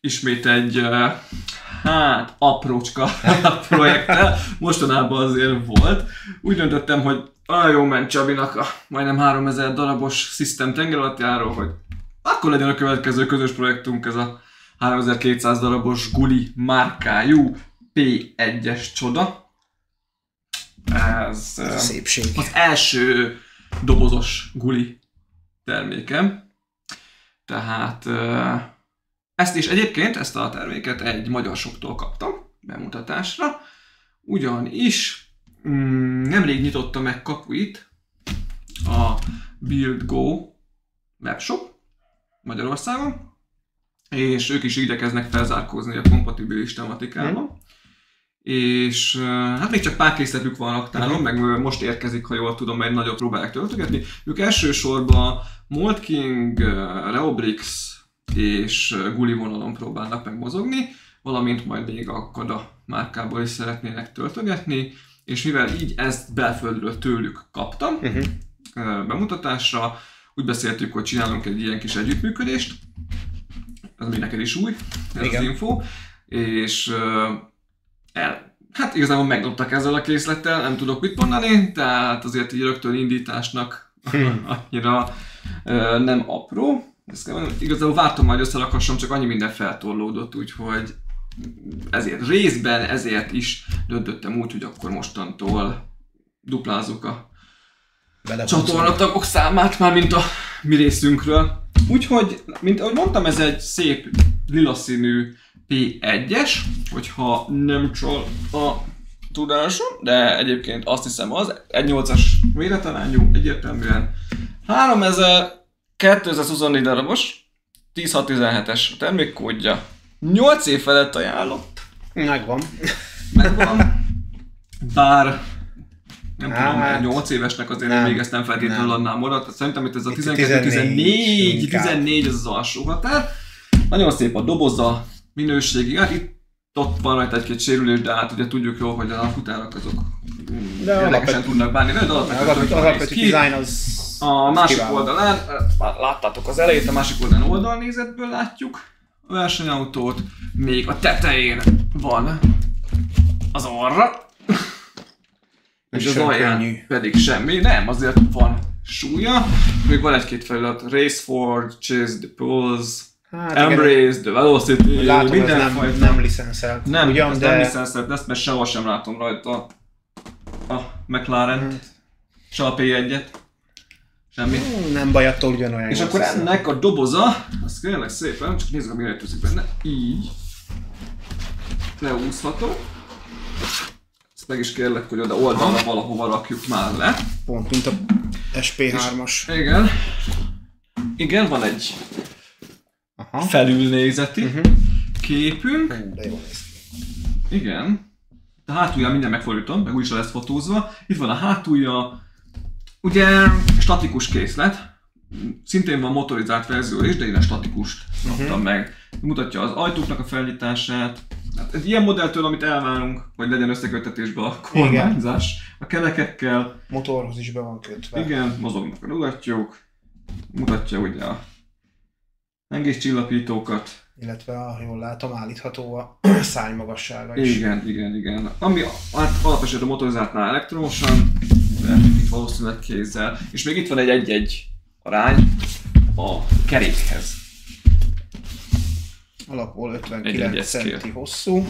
ismét egy hát aprócska projekttel, mostanában azért volt. Úgy döntöttem, hogy olyan jó ment Csabinak a majdnem 3000 darabos System tengeralattjáró, hogy akkor legyen a következő közös projektunk, ez a 3200 darabos Guli márkájú P1-es csoda. Ez szépség. Az első dobozos Guli termékem. Tehát ezt is egyébként, ezt a terméket egy magyar shoptól kaptam bemutatásra. Ugyanis nemrég nyitotta meg kapuit a Build Go webshop Magyarországon, és ők is igyekeznek felzárkózni a kompatibilis tematikában. És hát még csak pár készletük van raktálon, meg most érkezik, ha jól tudom, egy nagyobb próbálják töltögetni. Ők elsősorban Moltking, Reobrix és Guli vonalon próbálnak meg mozogni, valamint majd még a Kada márkából is szeretnének töltögetni, és mivel így ezt belföldről tőlük kaptam bemutatásra, úgy beszéltük, hogy csinálunk egy ilyen kis együttműködést, ez még neked is új, ez az info, és hát igazából megdobtak ezzel a készlettel, nem tudok mit mondani, tehát azért így rögtön indításnak annyira nem apró. Igazából vártam, hogy összerakassam, csak annyi minden feltorlódott, úgyhogy ezért is döntöttem úgy, hogy akkor mostantól duplázzuk a csatornatagok számát, már mint a mi részünkről. Úgyhogy, mint ahogy mondtam, ez egy szép lila színű P1-es, hogyha nem csal a tudásom, de egyébként azt hiszem az 1.8-as méretarányú, egyértelműen 3224 darabos, 10.617-es a termékkódja, 8 év felett ajánlott. Megvan. Bár nem tudom, 8 évesnek azért nem. Még ezt nem feltétlenül adnám oda. Szerintem itt ez a 12-14 ez az alsó határ. Nagyon szép a doboza, minőségi. Hát itt ott van rajta egy-két sérülés, de hát ugye tudjuk jól, hogy a napfutárak azok érdekesen tudnak bánni. De alapvető design az a másik oldalán, láttátok az elejét, a másik oldalán oldalnézetből látjuk a versenyautót. Még a tetején van az orra. És az alján pedig semmi. Nem, azért van súlya. Még van egy-két felület. Race Ford, Chase the Pulse, Embrace, The Velocity, látom, mindenfajta. Nem licenszelt. Nem, ugyan, de... nem licenszelt, ezt mert sehol sem látom rajta a McLaren-t, se a P1-et. Semmi. Nem baj, attól ugyanolyan. És akkor ennek a doboza, az kérlek szépen, csak nézzük, amire tűzik benne. Így. Leúszható. Ezt meg is kérlek, hogy oda oldalra valahova rakjuk már le. Pont, mint a SP3-as. Igen. Igen, van egy felülnézeti képünk. De jól néz ki. Igen. A hátulján minden megfordítom, meg úgyis lesz fotózva. Itt van a hátulja. Ugye statikus készlet. Szintén van motorizált verzió is, de én a statikust kaptam meg. Mutatja az ajtóknak a felnyitását. Hát egy ilyen modelltől, amit elvárunk, hogy legyen összeköttetésben a kormányzás a kerekekkel. Motorhoz is be van kötve. Igen, mozognak a rugattyúk. Mutatja ugye a hengéscsillapítókat. Illetve, jól látom, állítható a szárnymagassága is. Igen. Ami alapvetően a motorizáltnál elektromosan, de itt valószínűleg kézzel. És még itt van egy 1-1 arány a kerékhez. Alapból 59 centi hosszú,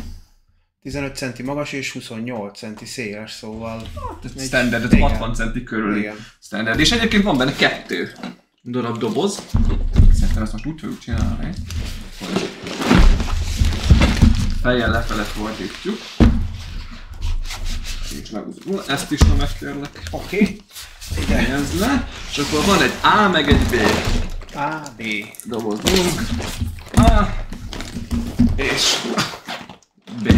15 centi magas és 28 centi széles, szóval... Hát, standard, ez 60 centi körüli standard. És egyébként van benne 2 darab doboz. Szerintem ezt most úgy fogjuk csinálni, hogy fejjel lefele fordítjuk. Ezt is nem megkérlek. Oké. Helyezd le. És akkor van egy A meg egy B. A, B. Dobozunk. A és B.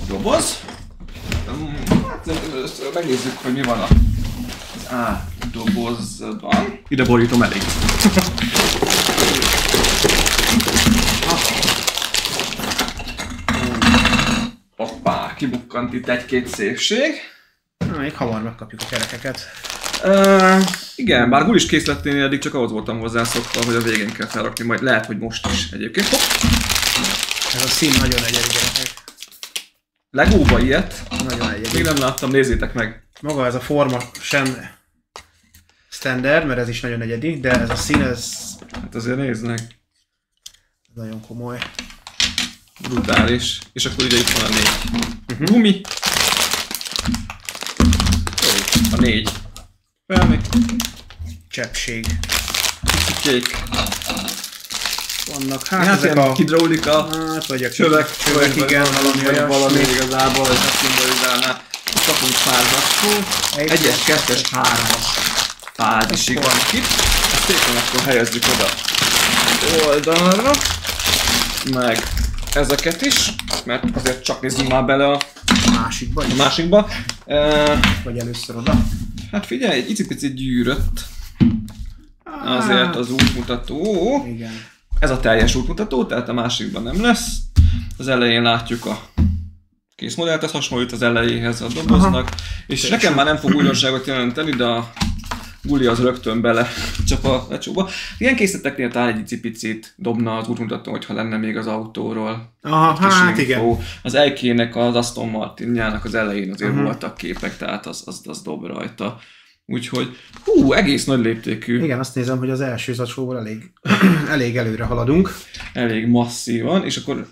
Doboz. Hát először megnézzük, hogy mi van az A dobozban. Ide borítom elég. Hoppá, kibukkant itt egy-két szépség. Még hamar megkapjuk a kerekeket. Igen, bár gulis készletnél eddig csak ahhoz voltam hozzászokva, hogy a végén kell felrakni, majd lehet, hogy most is egyébként. Hopp. Ez a szín nagyon egyedi, gyerekek. Legóba ilyet? Nagyon egyedi. Még nem láttam, nézzétek meg. Maga ez a forma sem standard, mert ez is nagyon egyedi, de ez a szín, ez Hát azért néznek. nagyon komoly. Brutális. És akkor ugye itt van a 4. Gumi. A 4. Felmi. Cseppség. Kék. Vannak Hát ezek ilyen a hidraulika, hát, vagy a csövek, igen, valami igazából, hogy a szimbolizálná. Kapunk pár zacskót, 1-es, 2-es, 3-as fázisig vannak itt. Ezt szépen akkor helyezzük oda oldalra. Meg ezeket is, mert azért csak nézzünk már bele a másikba. Vagy először oda. Hát figyelj, egy icipicit gyűrött. Azért az útmutató. Igen. Ez a teljes útmutató, tehát a másikban nem lesz. Az elején látjuk a készmodellt, ez hasonlít az elejéhez a doboznak. És nekem már nem fog újdonságot jelenteni, de a Guli az rögtön bele csap a lecsóba. Ilyen készleteknél talán egy icipicit dobna az útmutató, hogyha lenne még az autóról. Aha, hát igen. Az EK-nek, az Aston Martinjának az elején azért voltak képek, tehát az dob rajta. Úgyhogy, egész nagy léptékű. Igen, azt nézem, hogy az első zacskóból elég előre haladunk. Elég masszívan, és akkor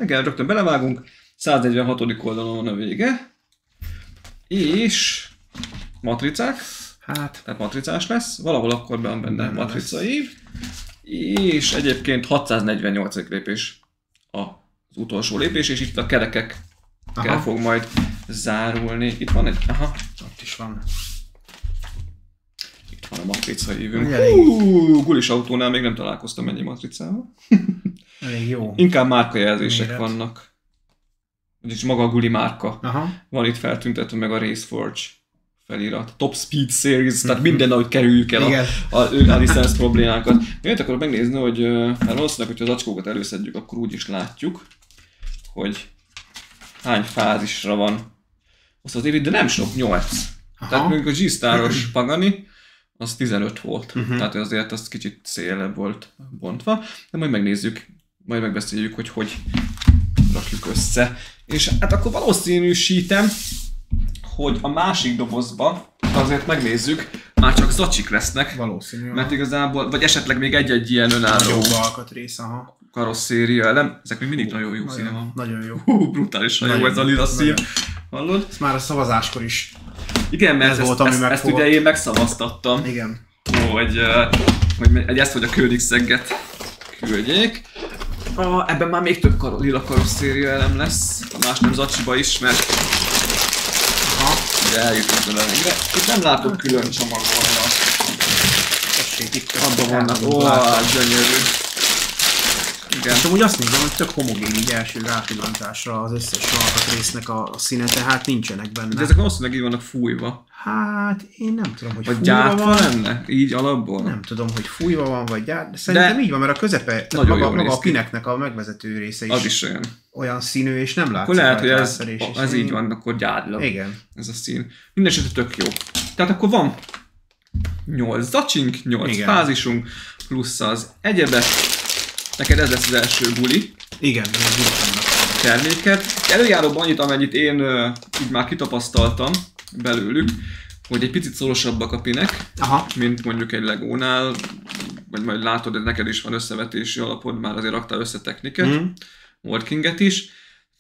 igen, rögtön belevágunk. 146. oldalon van a vége. És matricák. Hát. Tehát matricás lesz. Valahol akkor van benne matricaív. És egyébként 648. lépés az utolsó lépés, és itt a kerekekkel fog majd zárulni. Itt van egy... Ott is van. Itt van a matricaívünk. Gulis autónál még nem találkoztam ennyi matricával. Elég jó. Inkább márkajelzések vannak. Vagyis maga a Guli márka. Van itt feltüntetve meg a Raceforge felirat. Top Speed Series, tehát minden, ahogy kerüljük el a licensz problémákat. Miért akarok megnézni, hogy valószínűleg, hogyha az acskókat előszedjük, akkor úgy is látjuk, hogy hány fázisra van az évi, de nem sok, 8. Tehát mondjuk a G-Star-os Pagani, az 15 volt. Tehát azért az kicsit szélebb volt bontva. De majd megnézzük, majd megbeszéljük, hogy rakjuk össze. És hát akkor valószínűsítem, hogy a másik dobozba azért megnézzük, már csak zacsik lesznek. Valószínű. Mert igazából, vagy esetleg még egy-egy ilyen önálló jó alkatrész, karosszéria elem. Ezek még mindig nagyon jó színe van. Nagyon jó. Brutálisan jó ez a lila szín. Hallod? Ez már a szavazáskor is. Igen, mert ezt ugye én megszavaztattam. Igen. Hogy ezt vagy a Königsegget küldjék. Ebben már még több lila karosszéria elem lesz. A más nem zacsiba is, mert de eljutunk vele végre. Itt nem látok külön csomagolva. Tessék, itt abban vannak. Gyönyörű. Igen. És amúgy azt nézem, hogy tök homogén így első rápillantásra az összes alkatrésznek a színe, tehát nincsenek benne. De ezek valószínűleg így vannak fújva. Hát én nem tudom, hogy vagy fújva van. lenne? Így alapból? Nem tudom, hogy fújva van, vagy gyárt. De szerintem így van, mert a közepe, maga a pineknek a megvezető része is, az is olyan színű, és nem látszik. Akkor lehet, hogy ez így van, akkor gyárlag. Igen. Ez a szín. Mindenesetre tök jó. Tehát akkor van 8 zacsink, 8 fázisunk, plusz az egyebek. Neked ez lesz az első Guli. Igen, terméket. Előjáróban annyit, amennyit én így már kitapasztaltam belőlük, hogy egy picit szorosabbak a pinek, mint mondjuk egy Legónál, vagy majd látod, hogy neked is van összevetési alapod, már azért raktál össze techniket, workinget is.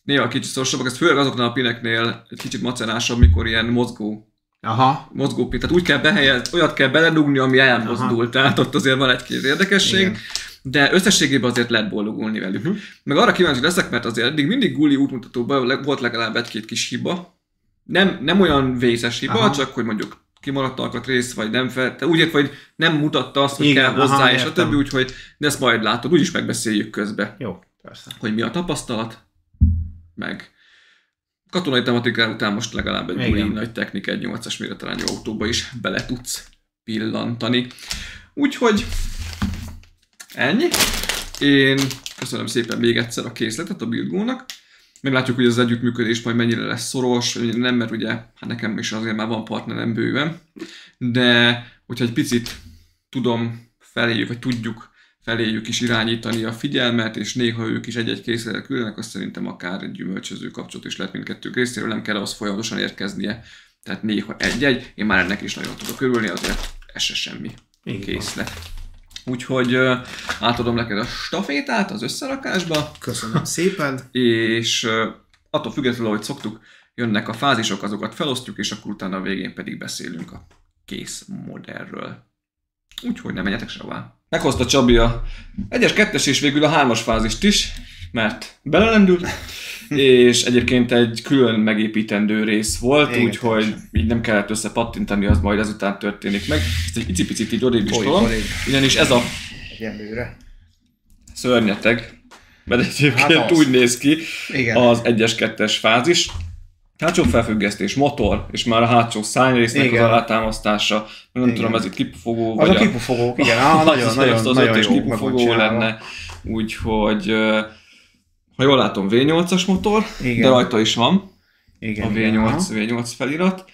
Néha kicsit szorosabbak, ez főleg azoknál a pineknél egy kicsit macerásabb, mikor ilyen mozgópin. Tehát úgy kell olyat kell beledugni, ami elmozdul, tehát ott azért van egy-két érdekesség. Igen. De összességében azért lehet boldogulni velük. Meg arra kíváncsi leszek, mert azért eddig mindig Guli útmutatóban volt legalább egy-két kis hiba. Nem olyan vészes hiba, csak hogy mondjuk kimaradt alkatrész, vagy nem úgy értve, hogy nem mutatta azt, hogy kell hozzá, és a többi, úgyhogy de ezt majd látod, úgyis megbeszéljük közbe. Jó, persze. Hogy mi a tapasztalat, meg katonai tematikán után most legalább egy Guli nagy technika, egy 8-as méretarányú autóba is bele tudsz pillantani. Úgyhogy ennyi. Én köszönöm szépen még egyszer a készletet a BuildGo-nak. Meglátjuk, hogy az együttműködés majd mennyire lesz szoros, nem, mert ugye hát nekem is azért már van partnerem bőven. De hogyha egy picit tudjuk feléjük is irányítani a figyelmet, és néha ők is egy-egy készletre küldenek, azt szerintem akár egy gyümölcsöző kapcsolat is lehet mindkettők részéről, nem kell ahhoz folyamatosan érkeznie. Tehát néha egy-egy, én már ennek is nagyon tudok örülni, azért ez se semmi készlet. Úgyhogy átadom neked a stafétát az összerakásba. Köszönöm szépen. És attól függetlenül, ahogy szoktuk, jönnek a fázisok, azokat felosztjuk, és akkor utána a végén pedig beszélünk a kész modellről. Úgyhogy nem menjetek sehová. Meghozta Csabi a 1-es, 2-es és végül a 3-as fázist is, mert belelendült, és egyébként egy külön megépítendő rész volt, úgyhogy így nem kellett összepattintani, az majd ezután történik meg. Ezt egy icipicit így odébb is tolom, ugyanis ez a szörnyeteg, mert egyébként úgy néz ki az 1-es, 2-es fázis. Hátsó felfüggesztés, motor, és már a hátsó szárnyrésznek az alátámasztása, nem tudom, ez itt kipufogó, vagy a kipufogó, igen, nagyon jó kipufogó lenne, úgyhogy ha jól látom V8-as motor, igen. De rajta is van a V8 felirat.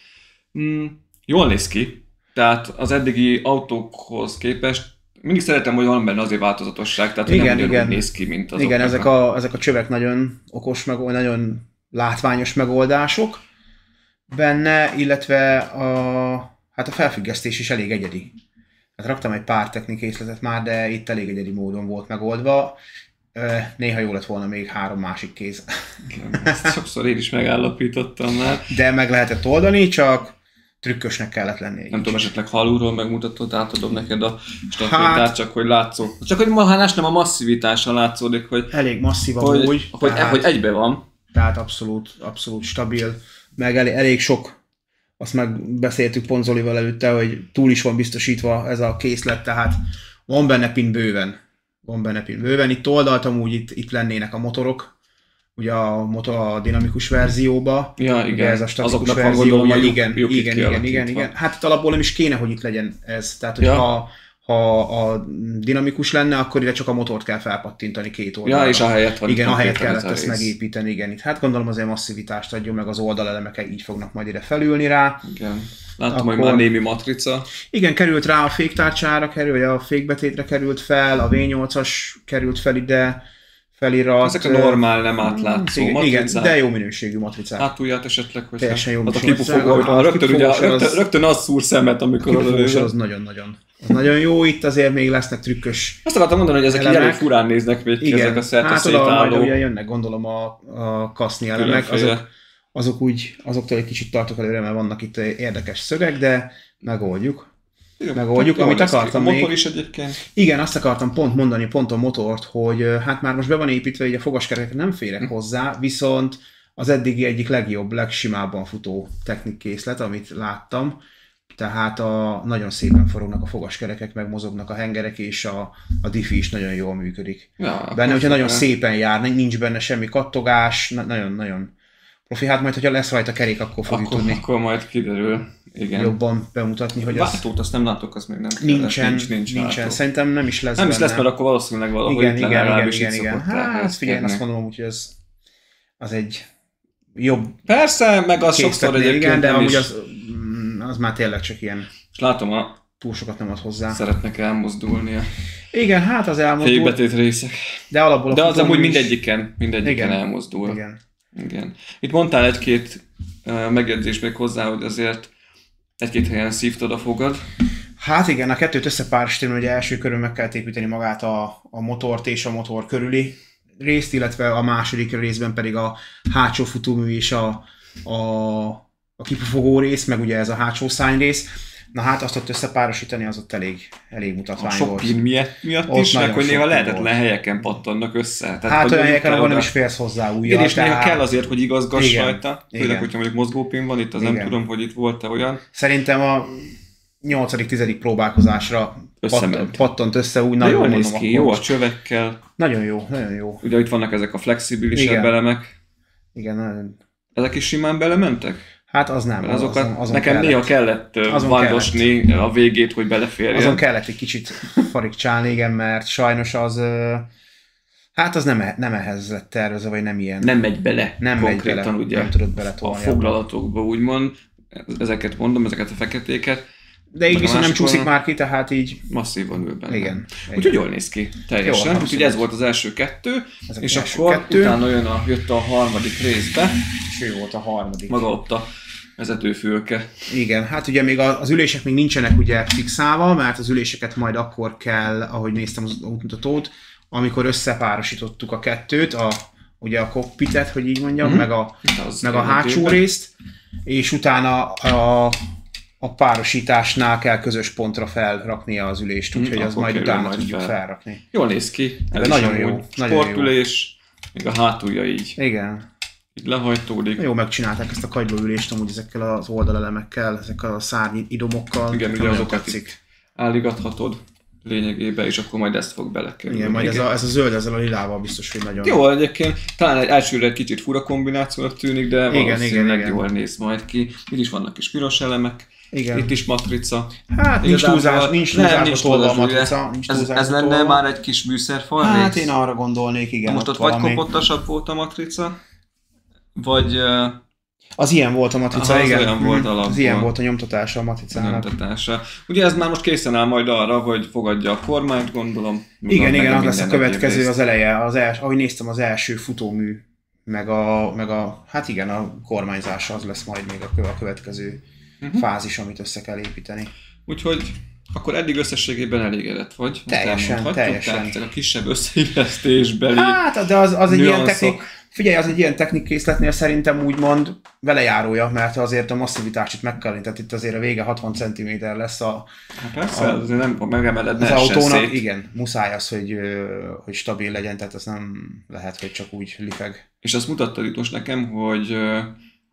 Jól néz ki, tehát az eddigi autókhoz képest mindig szeretem, hogy van benne azért változatosság, tehát igen, nem ugyanúgy néz ki, mint azok. Igen, ezek a csövek nagyon okos, nagyon látványos megoldások benne, illetve a felfüggesztés is elég egyedi. Hát raktam egy pár technikészletet már, de itt elég egyedi módon volt megoldva. Néha jó lett volna még 3 másik kéz. Igen, ezt sokszor én is megállapítottam már. De meg lehetett oldani, csak trükkösnek kellett lennie. Nem tudom, esetleg halulról megmutatod, átadom neked a stafétát, csak hogy látszó. Csak hogy mahánás nem a masszivitásra látszódik, hogy... Elég masszív amúgy. Hogy egybe van. Tehát abszolút stabil, meg elég sok, azt megbeszéltük pont Zolival előtte, hogy túl is van biztosítva ez a készlet, tehát van benne pin bőven. Itt oldalt amúgy itt lennének a motorok, ugye a motor a dinamikus verzióba. Ja, igen. Ez a statikus verziója, igen. Hát itt alapból nem is kéne, hogy itt legyen ez. Tehát, hogy ha a dinamikus lenne, akkor ide csak a motort kell felpattintani 2 oldalra. Ja, és ahelyett van. Igen, ahelyett kellett ezt megépíteni, igen. Itt hát gondolom azért masszivitást adjon, meg az oldalelemek így fognak majd ide felülni rá. Igen. Láttam, hogy már némi matrica. Igen, került rá a féktárcsára, a fékbetétre került fel, a V8-as került fel ide, felirat. Ezek a normál, nem átlátszó matricák. Igen, de jó minőségű matricák. Hátulját esetleg, hogy teljesen jó minőségű. Rögtön az szúr szemet, amikor oda lősz. Az nagyon jó, itt azért még lesznek trükkös. Azt akartam mondani, hogy ezek így elég furán néznek még ki, ezek a szerte szétálló. Hát oda ugye jönnek, gondolom a kaszni elemek, azoktól egy kicsit tartok előre, mert vannak itt érdekes szögek, de megoldjuk. Amit akartam még. A motor is egyébként. Igen, azt akartam mondani a motort, hogy hát már most be van építve, így a fogaskerekek nem férek hozzá, viszont az eddigi egyik legjobb, legsimábban futó technikkészlet, amit láttam. Tehát nagyon szépen forognak a fogaskerekek, meg mozognak a hengerek, és a diffi is nagyon jól működik. Ja, benne, hogyha nagyon szépen jár, nincs benne semmi kattogás, nagyon profi. Hát majd, hogyha lesz rajta kerék, akkor fogjuk tudni. Akkor majd kiderül. Igen. Jobban bemutatni, hogy váltót azt nem látok, azt még nem nincsen. Szerintem nem is lesz Nem benne. Is lesz, mert akkor valószínűleg valahogy igen. Hát figyelj, azt mondom, hogy az egy jobb. Persze, meg az sokszor egyébként igen, de amúgy az már tényleg csak ilyen. És látom, túl sokat nem ad hozzá. Szeretnek elmozdulnia. Igen, hát az elmozdul. Fékbetét részek. De alapból az amúgy mindegyiken elmozdul. Igen. Itt mondtál egy-két megjegyzést még hozzá, hogy azért egy-két helyen szívtad a fogad. Hát igen, a kettőt összepárosítani, hogy első körön meg kell építeni magát a motort és a motor körüli részt, illetve a második részben pedig a hátsó futómű és a kipufogó rész, meg ugye ez a hátsó szárnyrész. Na hát azt ott összepárosítani, az ott elég mutatvány volt. A sok pin miatt is, meg hogy néha lehetetlen helyeken pattannak össze. Tehát, hát olyan helyeken, ahol nem is férsz hozzá újjal. Igen, és néha kell azért, hogy igazgass rajta. Főleg, hogyha mondjuk mozgópin van, itt az nem tudom, hogy itt volt-e olyan. Szerintem a 8.-10. próbálkozásra pattant össze úgy. Nagyon néz ki, jó a csövekkel. Nagyon jó. Ugye itt vannak ezek a flexibilisebb elemek. Igen. Ezek is simán belementek? Hát az nem. Azon nekem néha kellett vajlosni a végét, hogy beleférjen. Azon kellett egy kicsit farigcsálni, igen, mert sajnos az... Hát az nem ehhez lett tervezve, vagy nem ilyen. Nem megy bele. Konkrétan ugye nem tudod beletolni. A foglalatokba úgymond. Ezeket mondom, ezeket a feketéket. De így Meg a viszont nem másik csúszik oldalon már ki, tehát így... Masszívan ül benne. Igen. Úgyhogy jól néz ki, teljesen. Jó, úgyhogy ez volt az első kettő, Ezek és első akkor kettő. utána jött a harmadik részbe, És ő volt a harmadik. maga ott a vezetőfülke. Igen, hát ugye még az ülések még nincsenek ugye fixálva, mert az üléseket majd akkor kell, ahogy néztem az útmutatót, amikor összepárosítottuk a kettőt, ugye a cockpitet, hogy így mondjam, meg a hátsó részt, és utána a párosításnál kell közös pontra felraknia az ülést, úgyhogy az majd utána tudjuk felrakni. Jól néz ki, de nagyon jó. Sportülés, még a hátulja így. Igen. Így lehajtódik. Jó megcsinálták ezt a kagylóülést amúgy ezekkel az oldalemekkel, ezekkel a szárny idomokkal. Igen, ugye azokat álligathatod lényegében, és akkor majd ezt fog belekerülni. Igen, majd ez a zöld ezzel a lilával biztos, hogy nagyon... Jó, egyébként talán egy elsőre egy kicsit fura kombinációnak tűnik, de valószínűleg jól néz majd ki. Itt is vannak kis piros elemek. Igen. Itt is matrica. Hát nincs túlzásba tolva a matrica. Ez lenne már egy kis műszerfal rész? Hát én arra gondolnék, igen. Most ott vagy kopottasabb volt a matrica, vagy... Az ilyen volt a matrica, igen. Olyan volt alapból. Az ilyen volt a nyomtatása a matricának. Ugye ez már most készen áll majd arra, hogy fogadja a kormányt, gondolom. Igen, az lesz a következő, az eleje, ahogy néztem, az első futómű, meg a hát igen, a kormányzás az lesz majd még a következő fázis, amit össze kell építeni. Úgyhogy akkor eddig összességében elégedett vagy. Teljesen. Tehát ezek a kisebb összeillesztésbeli hát, de az egy ilyen technik. Figyelj, az egy ilyen technikkészletnél szerintem úgymond velejárója, mert azért a masszivitást itt meg kell, tehát itt azért a vége 60 cm lesz hát persze, azért nem megemeled, az autónak, igen, muszáj az, hogy stabil legyen, tehát az nem lehet, hogy csak úgy lifeg. És azt mutattad itt most nekem, hogy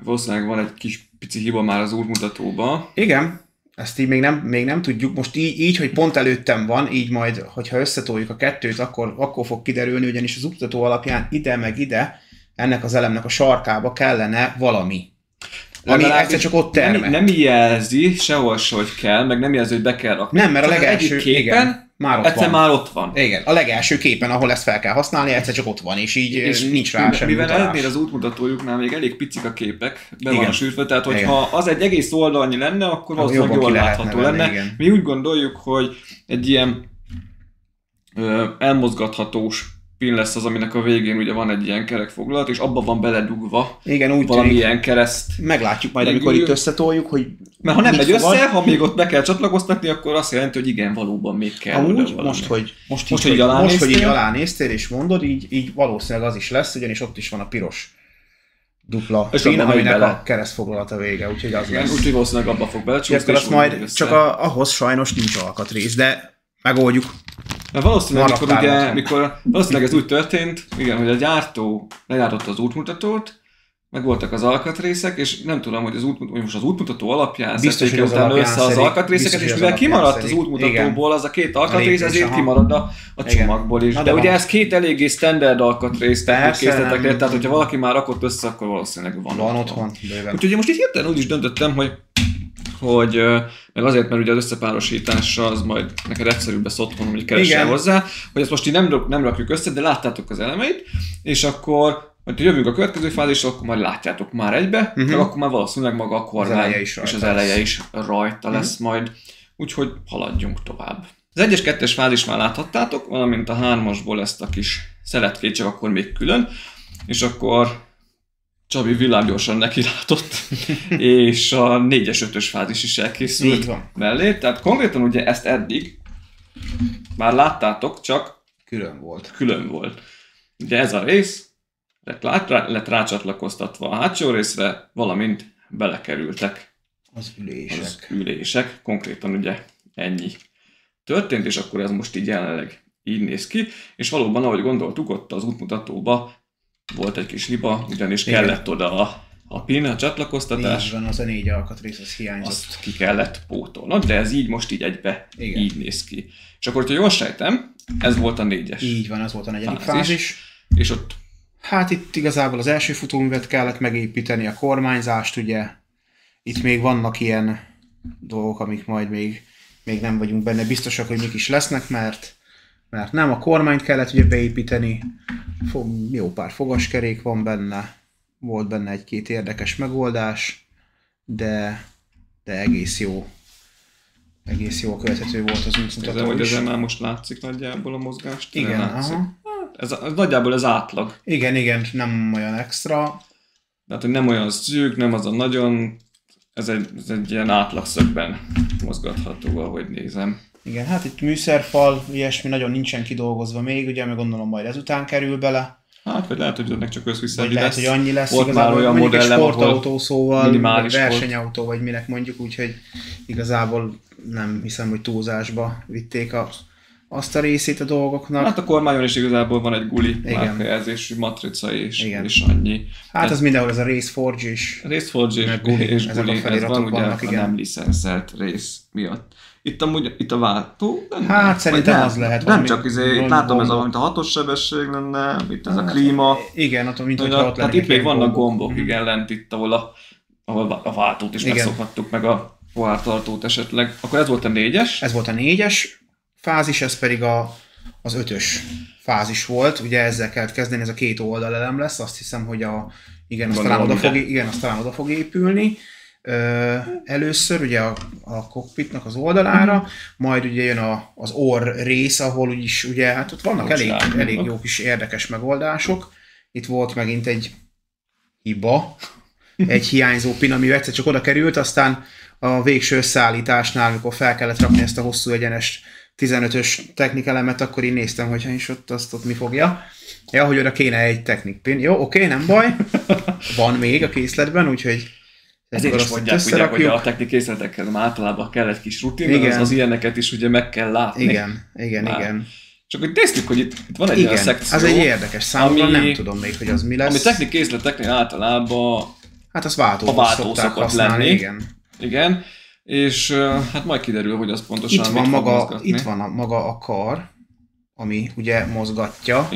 valószínűleg van egy kis pici hiba már az útmutatóban. Igen, ezt így még nem tudjuk. Most így, hogy pont előttem van, így majd, hogyha összetoljuk a kettőt, akkor fog kiderülni, ugyanis az útmutató alapján ide meg ide, ennek az elemnek a sarkába kellene valami. Ami egyszer csak ott termel. Nem jelzi sehol, hogy kell, meg nem jelzi, hogy be kell rakni. Nem, mert a legelső képen már ott van. Igen, a legelső képen, ahol ezt fel kell használni, egyszer csak ott van, és így nincs rá semmi mivel utalás. ennél az útmutatójuknál még elég picik a képek, be van sűrve, tehát hogyha az egy egész oldalnyi lenne, akkor valószínűleg jól látható lenne. Igen. Mi úgy gondoljuk, hogy egy ilyen elmozgathatós pin lesz az, aminek a végén ugye van egy ilyen kerekfoglalat, és abba van beledugva valamilyen kereszt. Meglátjuk majd, amikor itt összetoljuk, hogy mert ha nem megy össze, ha még ott be kell csatlakoztatni, akkor azt jelenti, hogy igen, valóban még kell. Amúgy, most, hogy így alánéztél és mondod, így valószínűleg az is lesz, ugyanis ott is van a piros dupla pin, aminek a keresztfoglalata vége, úgyhogy az lesz. Úgyhogy valószínűleg abba fog belecsúszni. Azt majd csak ahhoz sajnos nincs alkatrész, de megoldjuk. Mert valószínűleg, valószínűleg ez úgy történt, igen, hogy a gyártó lejártotta az útmutatót, meg voltak az alkatrészek, és nem tudom, hogy most az útmutató alapján szedték utána össze az alkatrészeket, és mivel kimaradt az útmutatóból az a két alkatrész, ezért kimarad a csomagból is. De ugye ez két eléggé standard alkatrész készletekre, tehát hogyha valaki már rakott össze, akkor valószínűleg van otthon. Úgyhogy most itt hirtelen úgy is döntöttem, hogy meg azért, mert ugye az összepárosítása az majd neked egyszerűbb lesz otthon, hogy keresel hozzá, hogy ezt most így nem rakjuk össze, de láttátok az elemeit, és akkor ha jövünk a következő fázisra, akkor majd látjátok már egybe, meg akkor már valószínűleg maga a kormány és az eleje is rajta lesz majd, úgyhogy haladjunk tovább. Az 1-es, 2-es fázis már láthattátok, valamint a 3-asból ezt a kis szeletkét csak akkor még külön, és akkor Csabi villámgyorsan nekilátott, és a 4-es, 5-ös fázis is elkészült mellé. Tehát konkrétan ugye ezt eddig már láttátok, csak külön volt. Ugye ez a rész lett rácsatlakoztatva a hátsó részre, valamint belekerültek az ülések. Konkrétan ugye ennyi történt, és akkor ez most így jelenleg így néz ki. És valóban, ahogy gondoltuk, ott az útmutatóba volt egy kis hiba, ugyanis kellett oda a pin, a csatlakoztatás. Így van, az a 4 alkatrész, az hiányzott. Azt ki kellett pótolnod, de ez így most így egybe így néz ki. És akkor, hogyha jól sejtem, ez volt a 4-es. Így van, ez volt a 4. fázis. És ott... Hát itt igazából az első futóművet kellett megépíteni, a kormányzást, ugye. Itt még vannak ilyen dolgok, amik majd még nem vagyunk benne biztosak, hogy mik is lesznek, mert nem, a kormányt kellett ugye beépíteni, jó pár fogaskerék van benne, volt benne egy-két érdekes megoldás, de egész jó egész jól követhető volt az útmutató Nézem, hogy is. ezen már most látszik nagyjából a mozgást. Igen, látszik. aha. Ez nagyjából az átlag. Igen, nem olyan extra. Tehát, hogy nem olyan szűk, nem az a nagyon... Ez egy ilyen átlagszögben mozgatható, ahogy nézem. Igen, hát itt műszerfal, ilyesmi nagyon nincsen kidolgozva még, ugye, meg gondolom majd ezután kerül bele. Hát, vagy lehet, hogy ennek csak összviszedi Vagy lehet, lesz. hogy annyi lesz. Volt már olyan mondjuk egy modellem, sportautó, szóval, minimális vagy versenyautó, vagy minek mondjuk, úgyhogy igazából nem hiszem, hogy túlzásba vitték azt a részét a dolgoknak. Hát a kormányon is igazából van egy guli márkajelzésű matrica és annyi. Hát az mindenhol ez a Raceforge is. Raceforge és guli, ez van ugye vannak, a nem licenszelt rész miatt. Itt a váltó? Hát szerintem az lehet. Nem csak itt látom ez mint a 6-os sebesség lenne, itt ez a klíma. Igen, attól mint hogyha ott tehát itt még vannak gombok, igen, lent itt, ahol a váltót is megszokhattuk, meg a pohártartót esetleg. Akkor ez volt a 4-es? Ez volt a 4-es fázis, ez pedig az 5-ös fázis volt. Ugye ezzel kellett kezdeni, ez a 2 oldalelem lesz, azt hiszem, hogy azt talán oda fog épülni. Először ugye a cockpitnak az oldalára, majd ugye jön az orr rész, ahol úgyis ugye, hát ott vannak elég jó kis érdekes megoldások. Itt volt megint egy hiba, egy hiányzó pin, ami egyszer csak oda került, aztán a végső összeállításnál, amikor fel kellett rakni ezt a hosszú egyenes 15-ös technikelemet, akkor én néztem, hogyha is ott mi fogja. Ja, hogy oda kéne egy technikpin. Jó, oké, nem baj. Van még a készletben, úgyhogy ezért is mondják, ugye, hogy a technikészletekkel általában kell egy kis rutin, az ilyeneket is ugye meg kell látni. Igen. Csak hogy néztük, hogy itt van egy olyan szekció. Ez egy érdekes számomra, nem tudom még, hogy az mi lesz. Ami technikészleteknél általában hát az váltó szokott lenni. Igen. És hát majd kiderül, hogy az pontosan itt van maga a kar, ami ugye mozgatja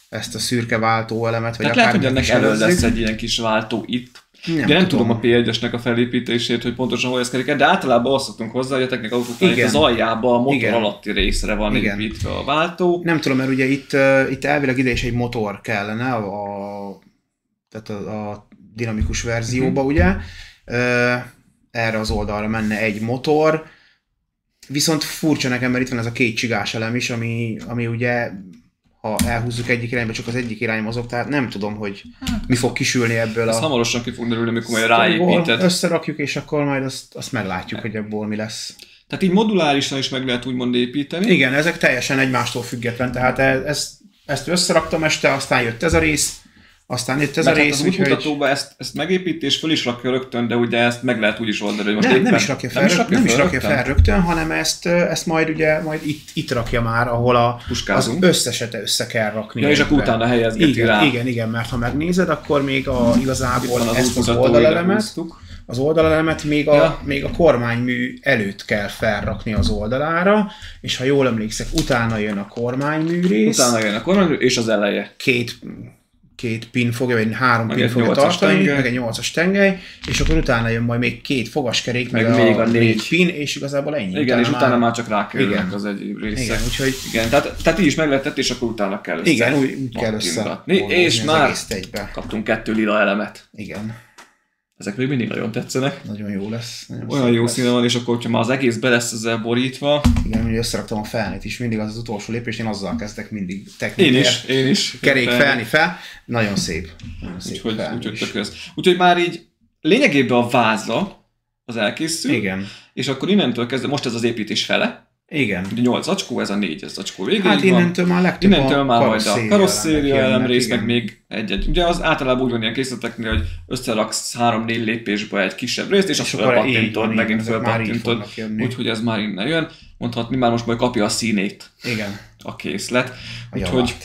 ezt a szürke váltóelemet. Tehát lehet, hogy ennek elő lesz egy ilyen kis váltó itt. Nem tudom a P1-esnek a felépítését, hogy pontosan hol eszkedik, de általában azt szoktunk hozzá, hogy a technikautóknál az aljában a motor alatti részre van építve a váltó. Nem tudom, mert ugye itt elvileg ide is egy motor kellene, tehát a dinamikus verzióba, ugye. Erre az oldalra menne egy motor, viszont furcsa nekem, mert itt van ez a 2 csigás elem is, ami ugye, ha elhúzzuk egyik irányba, csak az egyik irány mozog, tehát nem tudom, hogy mi fog kisülni ebből. Ez hamarosan ki fog derülni, amikor majd ráépíted. Összerakjuk, és akkor majd azt meglátjuk, hogy ebből mi lesz. Tehát így modulárisan is meg lehet úgymond építeni. Igen, ezek teljesen egymástól független, tehát ezt összeraktam este, aztán jött ez a rész, aztán itt ez a rész, az útmutatóban ezt megépíti és föl is rakja rögtön, de ugye ezt meg lehet úgy is oldani, hogy most nem is rakja fel rögtön, hanem ezt majd itt rakja már, ahol az összeset össze kell rakni. Ja, és akkor utána helyezgeti rá. Igen, mert ha megnézed, akkor még igazából ezt az oldalelemet még a kormánymű előtt kell felrakni az oldalára, és ha jól emlékszek, utána jön a kormánymű rész. És az eleje. Két pin fogja, vagy 3 pin fogja tartani, meg egy 8-as tengely, és akkor utána jön majd még 2 fogaskerék, meg még a 4 pin, és igazából ennyi. Igen, és utána már csak rákerülnek az egyéb részek. Igen, úgyhogy... Igen, tehát így is meglehetett, és akkor utána kell össze. Igen, úgy kell össze. És már kaptunk 2 lila elemet. Igen. Ezek még mindig nagyon tetszenek. Nagyon jó lesz. Olyan jó színe van, és akkor, hogyha már az egész be lesz ezzel borítva. Igen, mindig összeraktam a felnét is, mindig az utolsó lépés, én azzal kezdek mindig technikát. Én is. Kerék felni fel. Nagyon szép. Úgyhogy már így lényegében a váza az elkészül. Igen. És akkor innentől kezdve, most ez az építés fele. Igen. 8 zacskó, ez a 4 zacskó végéig hát innentől már legtöbb innentől már majd a karosszéria elemrész, meg még egy-egy. Ugye az általában úgy van ilyen készleteknél, hogy összeraksz 3-4 lépésbe egy kisebb részt, és azt fölpattintod, megint fölpattintod. Úgyhogy ez már innen jön. Mondhatni már most majd kapja a színét. Igen. A készlet. Úgyhogy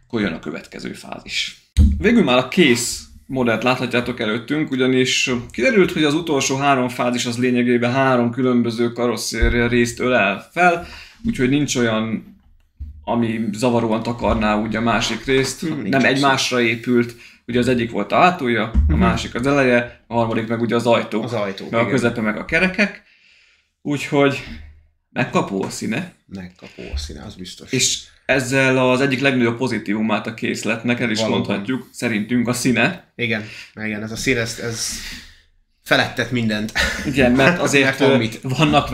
akkor jön a következő fázis. Végül már a kész modellt láthatjátok előttünk, ugyanis kiderült, hogy az utolsó 3 fázis az lényegében 3 különböző karosszéria részt ölel fel, úgyhogy nincs olyan, ami zavaróan takarná ugye a másik részt, nem egymásra épült, ugye az egyik volt a hátulja, a másik az eleje, a harmadik meg ugye az ajtó, meg a közepe meg a kerekek, úgyhogy megkapó a színe. Megkapó a színe, az biztos. És ezzel az egyik legnagyobb pozitívumát a készletnek, el is mondhatjuk, szerintünk a színe. Igen, ez a szín, ez felettet mindent. Igen, mert azért mert vannak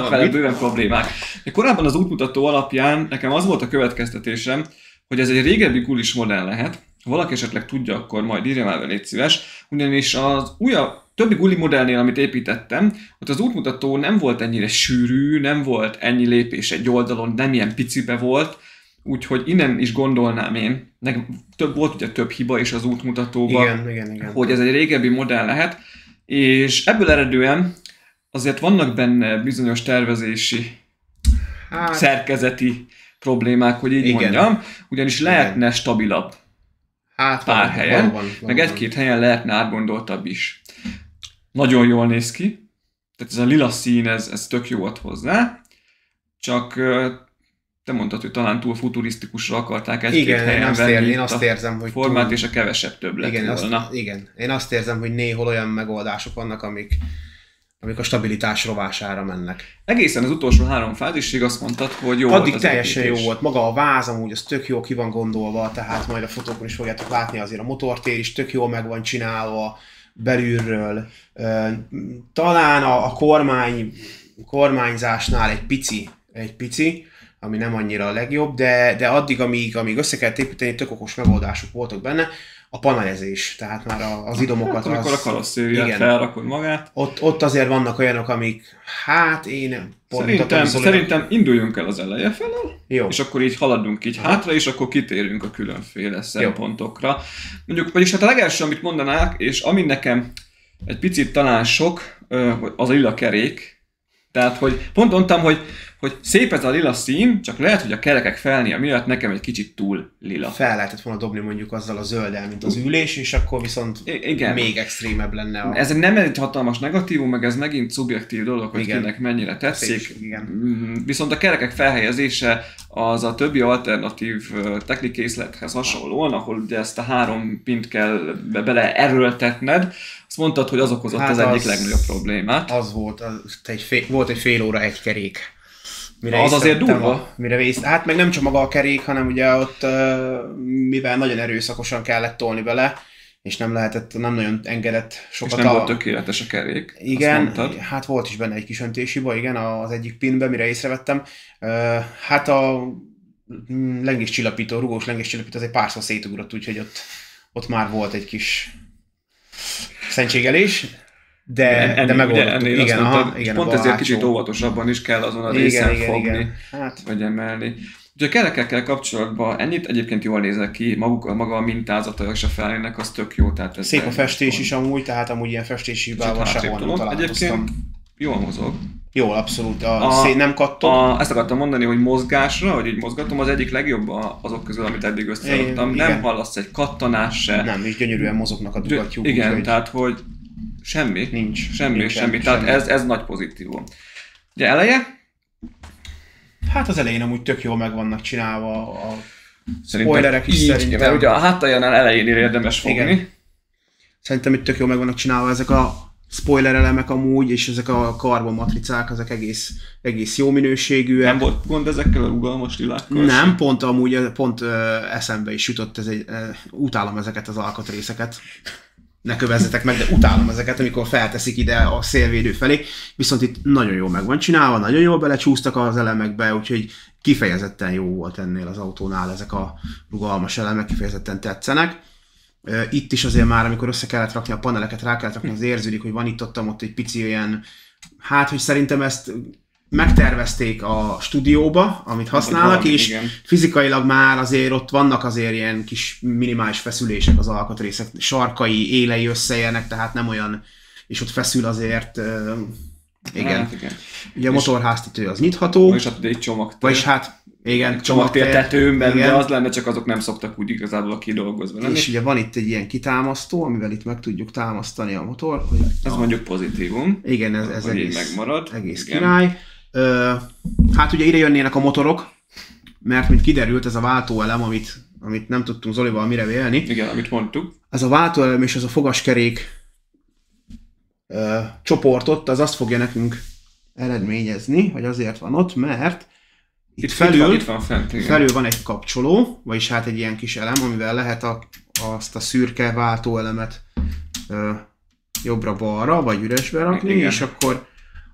vele bőven problémák. Korábban az útmutató alapján nekem az volt a következtetésem, hogy ez egy régebbi gulis modell lehet. Ha valaki esetleg tudja, akkor majd írja már, légy szíves. Ugyanis az többi guli modellnél, amit építettem, ott az útmutató nem volt ennyire sűrű, nem volt ennyi lépés egy oldalon, nem ilyen picibe volt, úgyhogy innen is gondolnám én, volt ugye több hiba is az útmutatóban, igen. hogy ez egy régebbi modell lehet, és ebből eredően azért vannak benne bizonyos tervezési, szerkezeti problémák, hogy így mondjam, ugyanis lehetne stabilabb pár helyen, meg egy-két helyen lehetne átgondoltabb is. Nagyon jól néz ki, tehát ez a lila szín, ez tök jó ad hozzá, csak te mondtad, hogy talán túl futurisztikusra akarták egy-két helyen venni én azt érzem, hogy formát, és a kevesebb több lett volna. Én azt érzem, hogy néhol olyan megoldások vannak, amik a stabilitás rovására mennek. Egészen az utolsó 3 fázisig azt mondtad, hogy jó addig volt az teljesen építés. Jó volt. Maga a váz amúgy, az tök jó ki van gondolva, tehát majd a fotókon is fogjátok látni, azért a motortér is tök jól meg van csinálva belülről. Talán a kormányzásnál egy pici, ami nem annyira a legjobb, de addig, amíg össze kellett építeni, tök okos megoldások voltak benne. A panelezés, tehát már az idomokat... Amikor a karosszériát felrakod magát. Ott azért vannak olyanok, amik, Szerintem induljunk el az eleje felől, jó. És akkor így haladunk így hátra, és akkor kitérünk a különféle szempontokra. Mondjuk, vagyis hát a legelső, amit mondanák, és ami nekem egy picit talán sok, az a lila kerék. Tehát, hogy pont mondtam, hogy szép ez a lila szín, csak lehet, hogy a kerekek felnél miatt nekem egy kicsit túl lila. Fel lehetett volna dobni mondjuk azzal a zölddel, mint az ülés, és akkor viszont még extrémebb lenne a... Ez nem egy hatalmas negatívum, meg ez megint szubjektív dolog, hogy kinek mennyire tetszik. Viszont a kerekek felhelyezése az a többi alternatív technikészlethez hasonlóan, ahol ugye ezt a 3 pint kell beleerőltetned, azt mondtad, hogy az okozott az egyik legnagyobb problémát. Az volt, volt egy fél óra egy kerék. Az azért durva. Hát meg nem csak maga a kerék, hanem ugye ott, mivel nagyon erőszakosan kellett tolni bele, és nem nagyon engedett sokat. És nem volt tökéletes a kerék. Igen, hát volt is benne egy kis öntéshiba, igen, az egyik pinben, mire észrevettem. Hát a lengéscsillapító, rugós lengéscsillapító az egy párszor szétugrott, úgyhogy ott már volt egy kis szentségelés. De megoldottuk. Igen, pont ezért kicsit óvatosabban is kell azon a részen fogni, vagy emelni. Úgyhogy a kerekekkel kapcsolatban ennyit, egyébként jól néznek ki, maga a mintázata és a felnének az tök jó. Tehát ez szép a festés is amúgy, tehát amúgy ilyen festési hibával sehol nem találkoztam. Egyébként jól mozog. Jól, abszolút. Szét nem kattog. Ezt akartam mondani, hogy mozgásra, hogy így mozgatom, az egyik legjobb azok közül, amit eddig összeadtam. Nem hallasz egy kattanás se. Nem, és gyönyörűen mozognak a dugattyúk. Igen, tehát hogy semmi. Nincs. Tehát ez nagy pozitívum. Ugye eleje? Hát az elején amúgy tök jól meg vannak csinálva a spoilerek is szerintem. Mert ugye a hátaljánál elejénél érdemes fogni. Igen. Szerintem itt tök jól meg vannak csinálva ezek a spoiler elemek amúgy, és ezek a karbonmatricák, ezek egész jó minőségűek. Nem volt gond ezekkel a rugalmas lilákkal? Nem, pont eszembe is jutott, utálom ezeket az alkatrészeket. Ne kövezzetek meg, de utálom ezeket, amikor felteszik ide a szélvédő felé. Viszont itt nagyon jól meg van csinálva, nagyon jól belecsúsztak az elemekbe, úgyhogy kifejezetten jó volt ennél az autónál, ezek a rugalmas elemek kifejezetten tetszenek. Itt is azért már, amikor össze kellett rakni a paneleket, rá kellett rakni, az érződik, hogy van itt-ott egy pici olyan, hogy szerintem ezt megtervezték a stúdióba, amit használnak, és igen. Fizikailag már azért ott vannak azért ilyen kis minimális feszülések az alkatrészek, sarkai, élei összeérnek, tehát nem olyan, és ott feszül azért, igen. Hát, igen. Ugye a motorháztető az nyitható. Vagyis hát egy csomagtér. Vagyis hát, igen, csomagtér tetőben, de az lenne, csak azok nem szoktak úgy igazából kidolgozva lenni. És ugye van itt egy ilyen kitámasztó, amivel itt meg tudjuk támasztani a motor. Ez mondjuk pozitívum. Igen, ez egész, megmarad. Egész király. Hát ugye ide jönnének a motorok, mert mint kiderült, ez a váltóelem, amit nem tudtunk Zolival mire vélni. Igen, amit mondtuk. Ez a váltóelem és ez a fogaskerék csoportot, az azt fogja nekünk eredményezni, hogy azért van ott, mert itt felül van egy kapcsoló, vagyis hát egy ilyen kis elem, amivel lehet azt a szürke váltóelemet jobbra-balra, vagy üresbe rakni, Igen. és akkor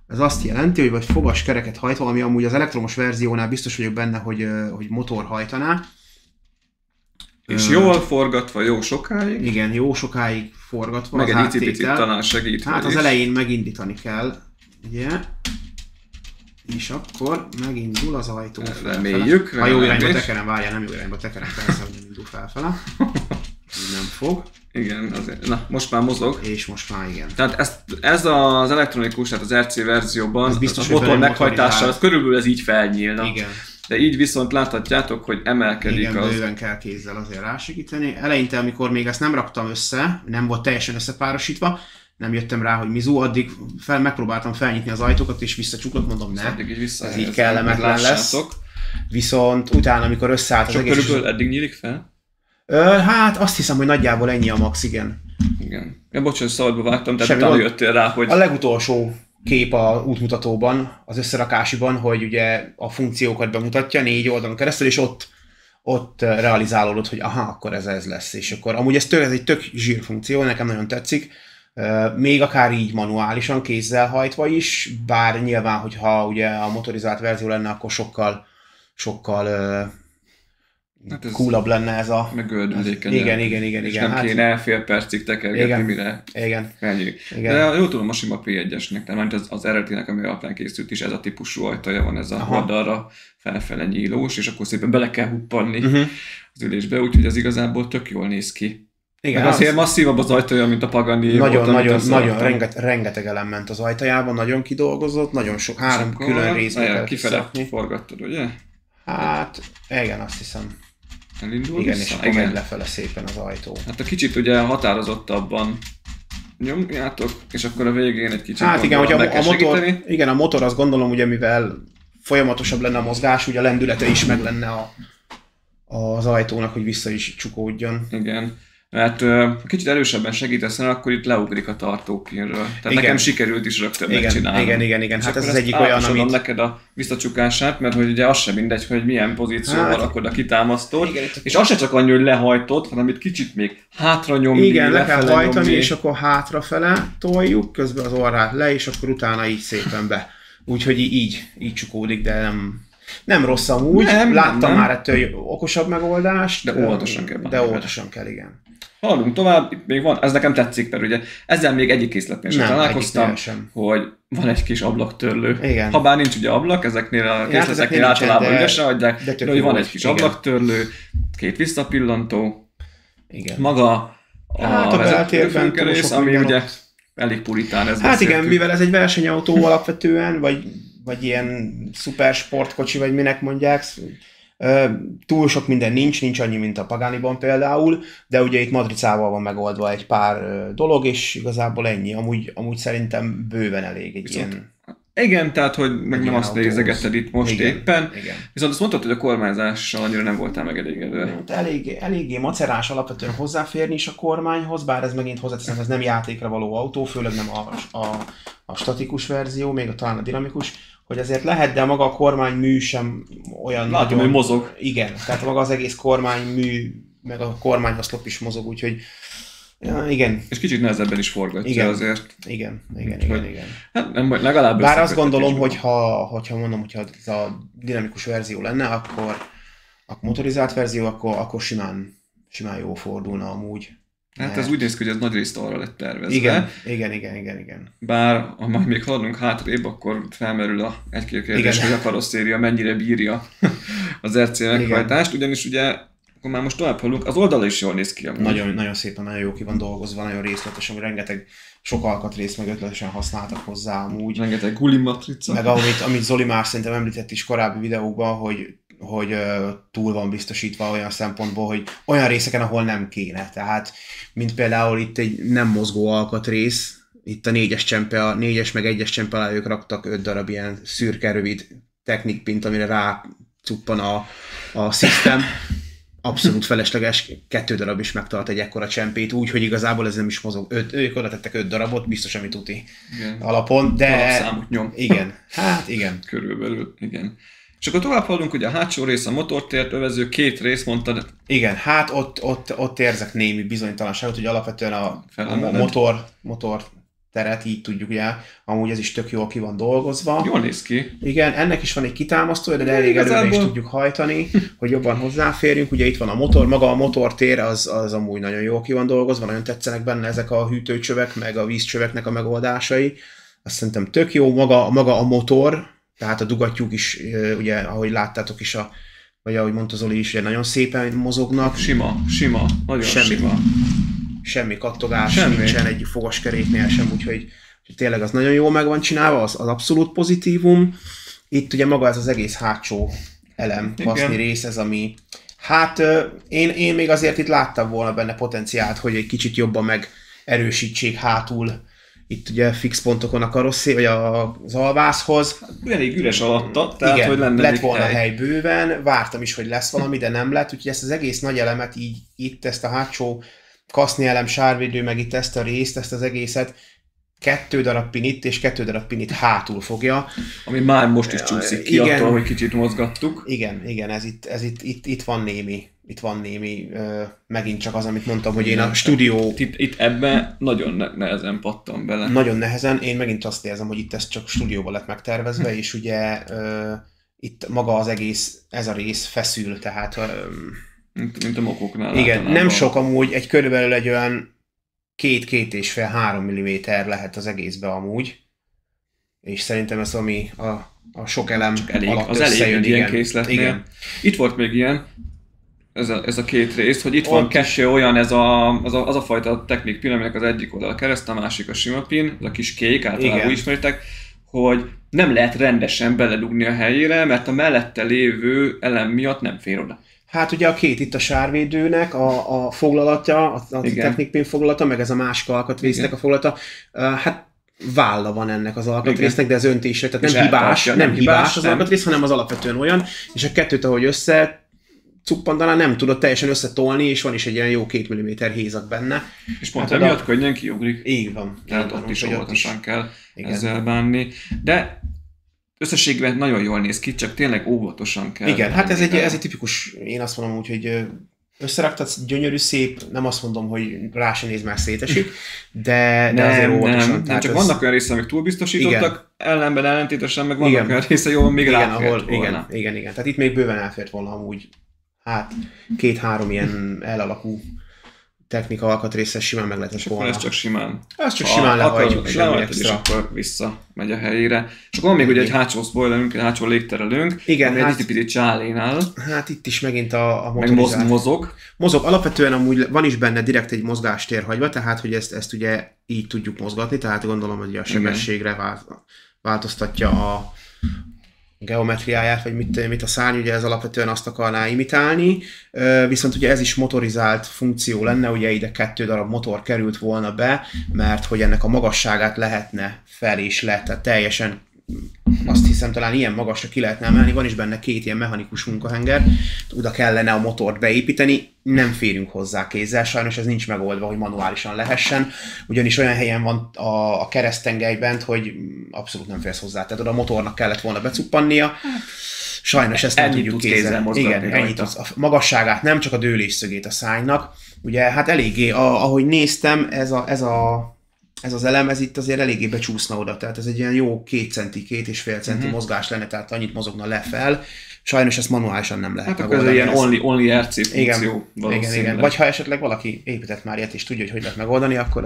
ez azt jelenti, hogy vagy fogaskereket hajtva, ami amúgy az elektromos verziónál biztos vagyok benne, hogy motor hajtaná. És jól forgatva, jó sokáig. Igen, jó sokáig forgatva. Meg az egy icipicit áttétel. talán segít. Hát az elején megindítani kell, ugye? És akkor megindul az ajtó felfele. Reméljük. Ha jó irányba tekerem, várjál, nem jó irányba tekerem, persze, hogy nem indul felfele. Nem fog. Igen, azért. Na, most már mozog. És most már igen. Tehát ez az elektronikus, tehát az RC verzióban, Ez biztos, a hogy motor bele meghajtással, motorizált. körülbelül ez így felnyílna. Igen. De így viszont láthatjátok, hogy emelkedik Igen, az... bőven kell kézzel azért rásegíteni. Eleinte, amikor még ezt nem raktam össze, nem volt teljesen összepárosítva, nem jöttem rá, hogy mizu, addig megpróbáltam felnyitni az ajtókat, és visszacsuklott, mondom ne, Addig így ez így kellemetlen lesz. Viszont utána, amikor összeállt az Csak egész... körülbelül eddig nyílik fel? Hát azt hiszem, hogy nagyjából ennyi a max, igen. Igen. Ja, bocsánat, szabadba vágtam, tehát Semmi utána gond. jöttél rá, hogy... A legutolsó kép a útmutatóban, az összerakásiban, hogy ugye a funkciókat bemutatja 4 oldalon keresztül, és ott realizálódott, hogy aha, akkor ez lesz. És akkor amúgy ez egy tök zsír funkció, nekem nagyon tetszik. Még akár így manuálisan, kézzel hajtva is, bár nyilván, hogyha ugye a motorizált verzió lenne, akkor sokkal Hát ez coolabb lenne ez a... Megöldülékeny. Igen. És nem hát, kéne fél percig tekergetni, igen. mire Igen. felnyílik. Igen. De jól tudom, a sima P1-esnek, tehát az eredetinek, ami alapján készült is, ez a típusú ajtaja van, ez a oldalra felfele nyílós, és akkor szépen bele kell huppanni az ülésbe, úgyhogy ez igazából tök jól néz ki. Igen, meg azért masszívabb az ajtaja, mint a Pagani. Nagyon, rengeteg elem ment az ajtajában, nagyon kidolgozott, nagyon sok, 3 külön részbe kell kifele forgattad, ugye? Hát, igen, azt hiszem. Elindul igen, vissza? és akkor megy lefele szépen az ajtó. Hát a kicsit ugye határozottabban nyomjátok, és akkor a végén egy kicsit hát igen, hogy a motor, motor azt gondolom, ugye mivel folyamatosabb lenne a mozgás, ugye a lendülete is meg lenne az ajtónak, hogy vissza is csukódjon. Igen. Mert kicsit erősebben segítesz, akkor itt leugrik a tartópinről. Tehát igen. Nekem sikerült is rögtön megcsinálnom. Igen. Hát ez az egyik olyan, amit... neked a visszacsukását, mert hogy ugye az sem mindegy, hogy milyen pozícióval rakod a kitámasztót. És az se csak annyi, hogy lehajtod, hanem itt kicsit még hátra nyomni, igen, le kell hajtani, és akkor hátrafele toljuk, közben az orrát le, és akkor utána így szépen be. Úgyhogy így csukódik, de nem rossz amúgy. Láttam már ettől okosabb megoldást. De óvatosan kell. De óvatosan kell, igen. Haladunk tovább, itt még van, ez nekem tetszik, mert ugye ezzel még egyik készletnél sem találkoztam, hogy van egy kis ablaktörlő. Igen. Habár nincs ugye ablak, ezeknél a készleteknél általában ügyesen hagyják, de hogy van egy kis ablaktörlő, 2 visszapillantó, igen. Maga a beltérben rész, ami ugye elég puritán, ez hát igen, mivel ez egy versenyautó alapvetően, vagy ilyen szuper sportkocsi, vagy minek mondják, túl sok minden nincs annyi, mint a Paganiban például, de ugye itt matricával van megoldva egy pár dolog, és igazából ennyi. Amúgy szerintem bőven elég egy ilyen... Igen, tehát hogy meg nem azt nézegetted itt most igen, éppen. Igen. Viszont azt mondtad, hogy a kormányzással annyira nem voltál megelégedve. Eléggé macerás alapvetően hozzáférni is a kormányhoz, bár ez megint hozzáteszem, ez nem játékra való autó, főleg nem a statikus verzió, még talán a dinamikus, hogy azért lehet, de maga a kormánymű sem olyan nagyon... hogy mozog. Igen, tehát maga az egész kormánymű, meg a kormányoszlop is mozog, úgyhogy ja, igen. És kicsit nehezebben is forgatja igen. azért. Igen. Hát nem, legalább bár azt gondolom, hogyha ez a dinamikus verzió lenne, akkor motorizált verzió, akkor simán jó fordulna amúgy. Hát ez úgy néz ki, hogy ez nagy részt arra lett tervezve. Igen. Bár, ha majd még haladunk hátrébb, akkor felmerül a egy-két kérdés, hogy a karosszéria mennyire bírja az RC meghajtást, ugyanis ugye akkor már most tovább haladunk, az oldala is jól néz ki. Nagyon szépen, nagyon jó ki van dolgozva, nagyon részletes, ami rengeteg sok alkatrészt meg ötletesen használtak hozzá amúgy. Rengeteg guli matrica. Meg amit Zoli már szerintem említett is korábbi videókban, hogy túl van biztosítva olyan szempontból, hogy olyan részeken, ahol nem kéne. Tehát, mint például itt egy nem mozgó alkatrész, itt a 4-es meg 1-es csempe alá ők raktak 5 darab ilyen szürke, rövid technikpint, amire rá cuppan a system. Abszolút felesleges, 2 darab is megtart egy ekkora csempét, úgyhogy igazából ez nem is mozog. Ők oda tettek 5 darabot, biztos, amit tuti alapon, de... Alapszámot nyom. Igen, hát igen. Körülbelül, igen. És akkor tovább haladunk, hogy a hátsó rész, a motortért övező 2 rész, mondtad. Igen, hát ott érzek némi bizonytalanságot, hogy alapvetően a motor teret, így tudjuk, ugye, amúgy ez is tök jól ki van dolgozva. Jól néz ki. Igen, ennek is van egy kitámasztója, de elég előre is tudjuk hajtani, hogy jobban hozzáférjünk. Ugye itt van a motor, maga a motortér, az amúgy nagyon jól ki van dolgozva, nagyon tetszenek benne ezek a hűtőcsövek, meg a vízcsöveknek a megoldásai. Azt szerintem tök jó, maga a motor, tehát a dugattyúk is, ugye, ahogy láttátok is, vagy ahogy mondta Zoli is, ugye nagyon szépen mozognak. Sima, nagyon sima. Semmi kattogás nincsen egy fogaskeréknél sem, úgyhogy tényleg az nagyon jól meg van csinálva, az abszolút pozitívum. Itt ugye maga ez az egész hátsó elem, kaszni rész, ez ami... Hát én még azért itt láttam volna benne potenciált, hogy egy kicsit jobban megerősítsék hátul itt ugye fix pontokon a karosszé, vagy az alvászhoz. Elég üres alatta, tehát igen, hogy lett volna hely bőven, vártam is, hogy lesz valami, de nem lett, úgyhogy ezt az egész nagy elemet így itt, ezt a hátsó kaszni elem, sárvédő, meg itt ezt a részt, ezt az egészet 2 darab pin itt, és 2 darab pin itt hátul fogja. Ami már most is csúszik ki attól, hogy kicsit mozgattuk. Igen, ez itt van némi, megint csak az, amit mondtam, hogy én a stúdió... Itt ebben nagyon nehezen pattam bele. Nagyon nehezen, én megint azt érzem, hogy itt ez csak stúdióban lett megtervezve, és ugye itt maga az egész, ez a rész feszül, tehát... mint a mokoknál. Igen, általában. Nem sok amúgy, körülbelül egy olyan 2-2,5-3 mm lehet az egészbe amúgy, és szerintem ez ami a sok elem alatt az összejön. Elég ilyen készletnél. Igen. Itt volt még ilyen, ez a két rész, hogy itt van kettő olyan, az a fajta technik pin, aminek az egyik oldal a kereszt, a másik a sima pin, ez a kis kék, általában ismeritek, hogy nem lehet rendesen beledugni a helyére, mert a mellette lévő elem miatt nem fér oda. Hát ugye a két itt a sárvédőnek a foglalatja, a technikpin foglalata, meg ez a másik alkatrésznek a foglalata, hát válla van ennek az alkatrésznek, de ez öntésre, tehát nem hibás az alkatrész, hanem az alapvetően olyan, és a kettőt, ahogy összecuppantanál, nem tudod teljesen összetolni, és van is egy ilyen jó 2 mm hézag benne. És pont hát emiatt könnyen kiugrik. Így van. Tehát ott is óvatosan kell ezzel bánni. De összességében nagyon jól néz ki, csak tényleg óvatosan kell. Igen, hát ez egy tipikus, én azt mondom úgy, hogy összeraktatsz, gyönyörű, szép, nem azt mondom, hogy rá se néz, már szétesik, de azért óvatosan. Nem, csak vannak olyan részek, amik túlbiztosítottak, ellentétesen meg vannak olyan részek, jól még ráfért volna. Igen. Tehát itt még bőven elfért volna amúgy, hát 2-3 ilyen elalakú technika alkatrészes simán meg lehetett volna. Ez csak simán. Ez csak simán lehajtjuk, semmi extra. És akkor vissza megy a helyére. És akkor van még ugye egy hátsó spoilerünk, egy hátsó légterelőnk, igen, ami egy picit csálénál. Hát itt is megint a motorizált. Meg mozog. Mozog. Alapvetően amúgy van is benne direkt egy mozgástér hagyva, tehát hogy ezt ugye így tudjuk mozgatni, tehát gondolom, hogy a sebességre változtatja a geometriáját, vagy mit a szárny, ugye ez alapvetően azt akarná imitálni, viszont ugye ez is motorizált funkció lenne, ugye ide 2 darab motor került volna be, mert hogy ennek a magasságát lehetne fel és le, tehát teljesen azt hiszem talán ilyen magasra ki lehetne emelni, van is benne 2 ilyen mechanikus munkahenger, oda kellene a motort beépíteni, nem férünk hozzá kézzel, sajnos ez nincs megoldva, hogy manuálisan lehessen, ugyanis olyan helyen van a keresztengelyben, hogy abszolút nem férsz hozzá, tehát oda a motornak kellett volna becuppannia, sajnos ezt nem tudjuk kézzel mozgatni. Igen, ennyit a magasságát, nem csak a dőlésszögét a szárnynak, ugye hát eléggé, ahogy néztem, ez az elem, ez itt azért eléggé becsúszna oda, tehát ez egy ilyen jó 2 centi, 2,5 centi mozgás lenne, tehát annyit mozogna le-fel. Sajnos ezt manuálisan nem lehet megoldani. Hát akkor ez ilyen only RC funkció igen. Vagy ha esetleg valaki épített már ilyet és tudja, hogy lehet megoldani, akkor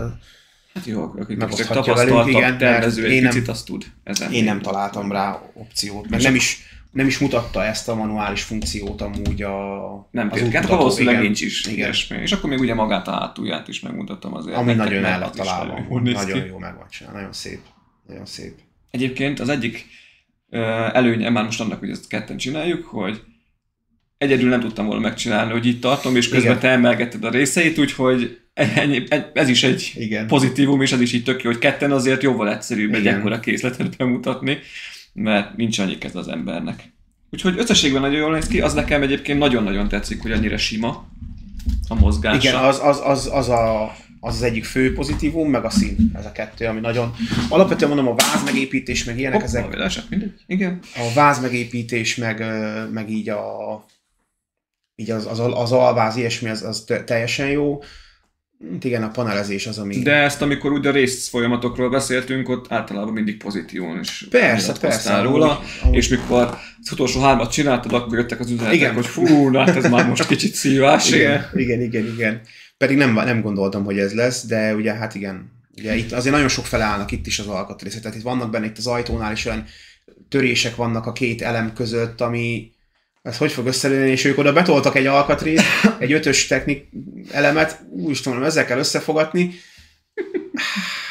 hát jó, akik tapasztaltabb tervező egy picit, azt tud. Én nem találtam rá opciót, mert nem is mutatta ezt a manuális funkciót amúgy nem tényleg, valószínűleg nincs is ilyesmi. És akkor még ugye magát a hátulját is megmutattam azért. Ami nagyon el lett találva. Nagyon jó meg van csinálva, nagyon szép. Egyébként az egyik előnye már most annak, hogy ezt ketten csináljuk, hogy egyedül nem tudtam volna megcsinálni, hogy itt tartom, és közben te emelgetted a részeit, úgyhogy ez is egy pozitívum, és ez is így tök jó, hogy ketten azért jóval egyszerűbb egy ekkora készletet bemutatni, mert nincs annyi kezd az embernek. Úgyhogy összességben nagyon jól néz ki, az nekem egyébként nagyon-nagyon tetszik, hogy annyira sima a mozgása. Igen, az egyik fő pozitívum, meg a szín, ez a kettő, ami nagyon... Alapvetően mondom, a váz megépítés, meg ilyenek ezek... Igen. A váz megépítés, meg így az alváz, ilyesmi, az teljesen jó. Igen, a panelezés az, ami... De ezt, amikor ugye a rész folyamatokról beszéltünk, ott általában mindig pozitívan is Persze, róla, és mikor az utolsó 3-at csináltad, akkor jöttek az üzenetek, hogy fú, hát ez már most kicsit szívás. Igen. Pedig nem gondoltam, hogy ez lesz, de ugye hát igen. Ugye itt azért nagyon sok felállnak itt is az alkatrészek, tehát itt vannak benne itt az ajtónál is olyan törések vannak a két elem között, ami ez hogy fog összejönni, és ők oda betoltak egy alkatrészt, egy 5-ös technik elemet, úgy tudom, ezzel kell összefogatni.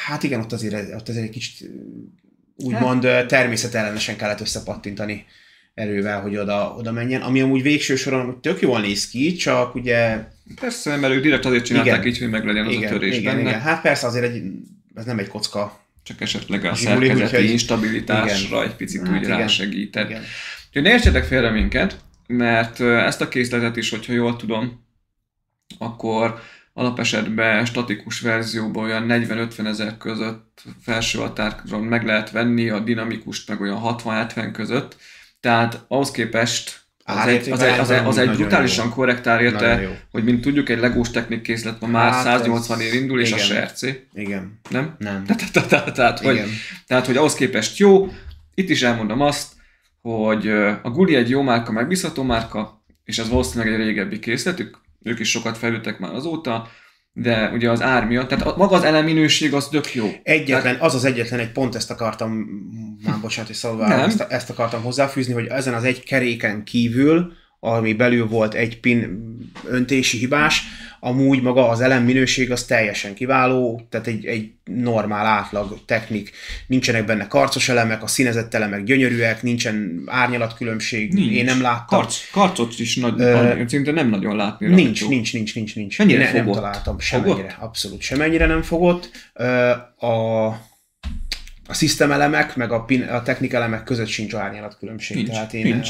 Hát igen, ott azért egy kicsit úgymond természetellenesen kellett összepattintani erővel, hogy oda menjen, ami amúgy végső soron tök jól néz ki, csak ugye... Persze, mert ők direkt azért csinálták így, hogy meglegyen az a törés benne. Igen. Hát persze azért ez nem egy kocka. Csak esetleg a szerkezeti instabilitásra egy picit úgy rásegített. Úgyhogy ne értsetek félre minket, mert ezt a készletet is, hogyha jól tudom, akkor alapesetben statikus verzióban olyan 40-50 ezer között felső határon meg lehet venni, a dinamikust meg olyan 60-70 között. Tehát ahhoz képest az egy brutálisan korrekt ár érte, hogy mint tudjuk, egy legós technik készlet ma már 180 ér indul, és a sercé. Igen. Nem? Nem. Tehát, hogy ahhoz képest jó, itt is elmondom azt, hogy a Guli egy jó márka, megbízható márka, és ez valószínűleg egy régebbi készletük, ők is sokat fejlődtek már azóta, de ugye az ár miatt, tehát maga az elemminőség az tök jó. Az egyetlen egy pont, ezt akartam, bocsánat, és ezt akartam hozzáfűzni, hogy ezen az egy keréken kívül, ami belül volt egy pin öntési hibás, amúgy maga az elemminőség az teljesen kiváló, tehát egy normál átlag technik. Nincsenek benne karcos elemek, a színezett elemek gyönyörűek, nincsen árnyalatkülönbség, én nem láttam. Karcot is szinte nem nagyon látni. Nincs. Mennyire nem találtam, semennyire, abszolút semennyire nem fogott. A system elemek, meg a technik elemek között sincs árnyalatkülönbség.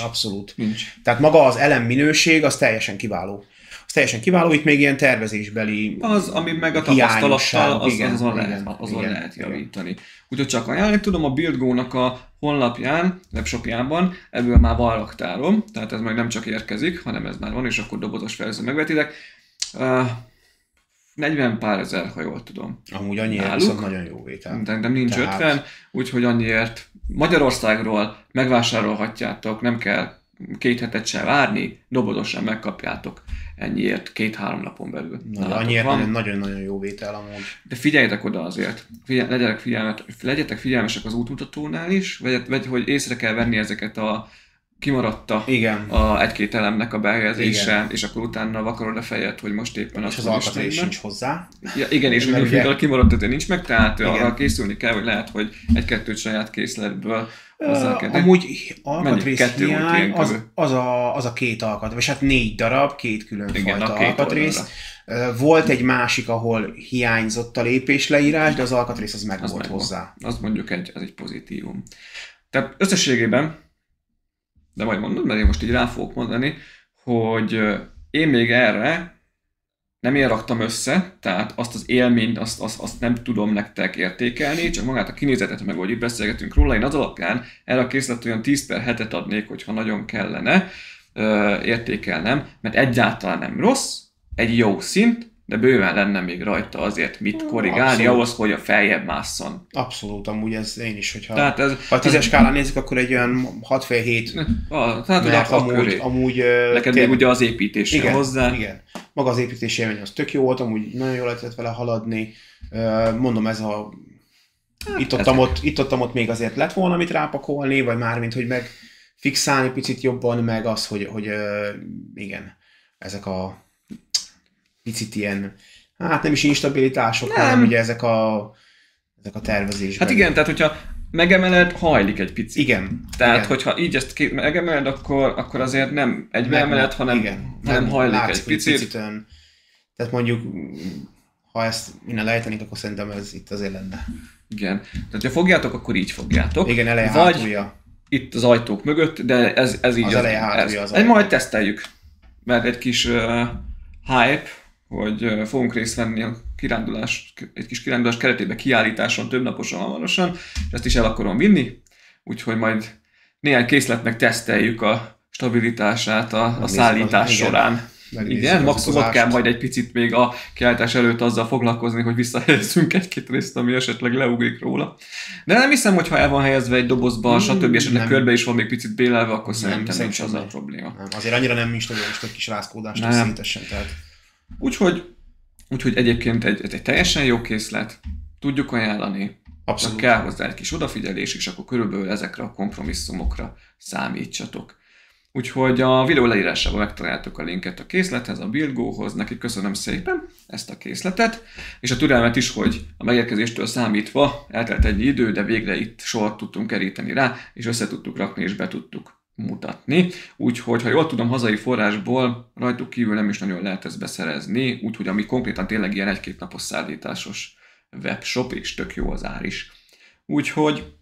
Abszolút. Nincs. Tehát maga az elem minőség az teljesen kiváló. Itt még ilyen tervezésbeli az, ami meg a tapasztalattal, azon lehet javítani. Úgyhogy csak ajánlani tudom, a BuildGo-nak a honlapján, webshopjában, ebből már van raktárom, tehát ez majd nem csak érkezik, hanem ez már van, és akkor dobozos verzió megvetitek. 40 pár ezer, ha jól tudom. Amúgy annyiért viszont nagyon jó vétel. De nincs 50, úgyhogy annyiért Magyarországról megvásárolhatjátok, nem kell 2 hetet sem várni, dobozosan megkapjátok ennyiért 2-3 napon belül. Annyiért nagyon-nagyon jó vétel amúgy. De figyeljetek oda azért, legyetek figyelmesek az útmutatónál is, vagy hogy észre kell venni ezeket kimaradta egy-két elemnek a behelyezése, és akkor utána vakarod a fejed, hogy most éppen az alkatrész sincs hozzá. Ja, igen, és mivel kimaradt, azért nincs meg, tehát arra készülni kell, hogy lehet, hogy 1-2 saját készletből hozzá kell. Amúgy alkatrész hiány az a 2 alkatrész, vagy hát 4 darab, 2 különfajta alkatrész. Volt egy másik, ahol hiányzott a lépésleírás, de az alkatrész az meg volt hozzá. Az mondjuk ez egy pozitívum. Tehát összességében, de majd mondod, mert én most így rá fogok mondani, hogy én még erre nem én raktam össze, tehát azt az élményt, azt nem tudom nektek értékelni, csak magát a kinézetet, meg hogy itt beszélgetünk róla, én az alapján erre a készlet olyan 10/7 adnék, hogyha nagyon kellene értékelnem, mert egyáltalán nem rossz, egy jó szint, de bőven lenne még rajta azért mit korrigálni, ahhoz, hogy a feljebb másszon. Abszolút, amúgy ez én is, hogyha ha a 10-es skálán nézzük, akkor egy olyan 6,5-7. Tehát amúgy neked még ugye az építés hozzá. Igen. Maga az építési élmény az tök jó volt, amúgy nagyon jól lehetett vele haladni. Mondom, ez a... Itt-ott még azért lett volna mit rápakolni, vagy mármint, hogy megfixálni picit jobban, meg az, hogy igen, ezek a picit ilyen, hát nem is instabilitások, hanem ugye ezek a tervezésben. Hát igen, tehát hogyha megemeled, hajlik egy picit. Igen. Tehát, hogyha így ezt megemeled, akkor azért nem egybeemeled, hanem hajlik egy picit. Tehát mondjuk, ha ezt innen lejtenék, akkor szerintem ez itt azért lenne. Igen. Tehát, ha fogjátok, akkor így fogjátok. Igen, eleje hátulja. Itt az ajtók mögött, de ez így az eleje hátulja az majd teszteljük. Mert egy kis hype, hogy fogunk részt venni egy kis kirándulás keretében kiállításon, többnaposan, hamarosan, és ezt is el akarom vinni, úgyhogy majd néhány készletnek teszteljük a stabilitását a szállítás során. Igen, maximum kell majd egy picit még a kiállítás előtt azzal foglalkozni, hogy visszahelyezzünk egy-két részt, ami esetleg leugrik róla. De nem hiszem, hogy ha el van helyezve egy dobozba, stb. Esetleg körbe is van még picit bélelve, akkor szerintem nincs az a probléma. Nem, azért annyira nem is nagyon egy kis rázkódást szétesen, tehát. Úgyhogy egyébként egy teljesen jó készlet, tudjuk ajánlani. Abszolút. Csak kell hozzá egy kis odafigyelés, és akkor körülbelül ezekre a kompromisszumokra számítsatok. Úgyhogy a videó leírásában megtaláljátok a linket a készlethez, a BuildGo-hoz. Neki köszönöm szépen ezt a készletet, és a türelmet is, hogy a megérkezéstől számítva eltelt egy idő, de végre itt sort tudtunk keríteni rá, és össze tudtuk rakni, és be tudtuk mutatni. Úgyhogy, ha jól tudom, hazai forrásból rajtuk kívül nem is nagyon lehet ezt beszerezni, úgyhogy ami konkrétan tényleg ilyen 1-2 napos szállításos webshop, és tök jó az ár is. Úgyhogy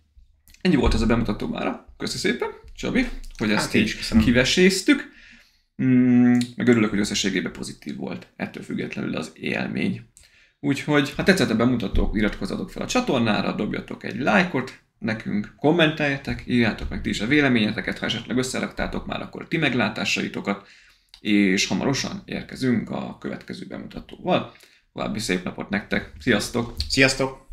ennyi volt ez a bemutató mára. Köszi szépen, Csabi, hogy ezt így kiveséztük. Meg örülök, hogy összességében pozitív volt ettől függetlenül az élmény. Úgyhogy, ha tetszett a bemutatók, iratkozzatok fel a csatornára, dobjatok egy lájkot nekünk, kommenteljetek, írjátok meg ti is a véleményeteket, ha esetleg összeraktátok már, akkor ti meglátásaitokat, és hamarosan érkezünk a következő bemutatóval. További szép napot nektek, sziasztok! Sziasztok!